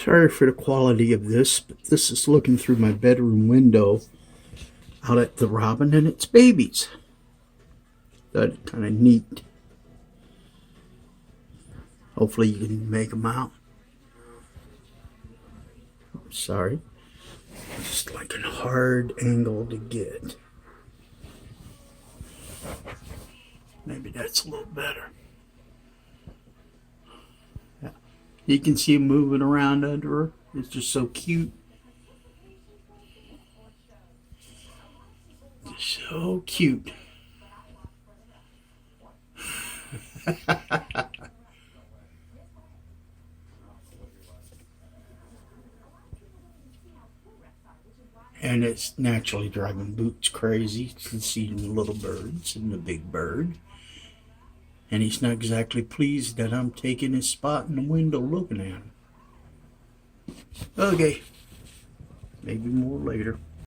Sorry for the quality of this, but this is looking through my bedroom window out at the robin and its babies. That's kind of neat. Hopefully you can make them out. Sorry. It's like a hard angle to get. Maybe that's a little better. Yeah. You can see him moving around under her. It's just so cute. So cute. And it's naturally driving Boots crazy to see the little birds and the big bird. And he's not exactly pleased that I'm taking his spot in the window looking at him. Okay. Maybe more later.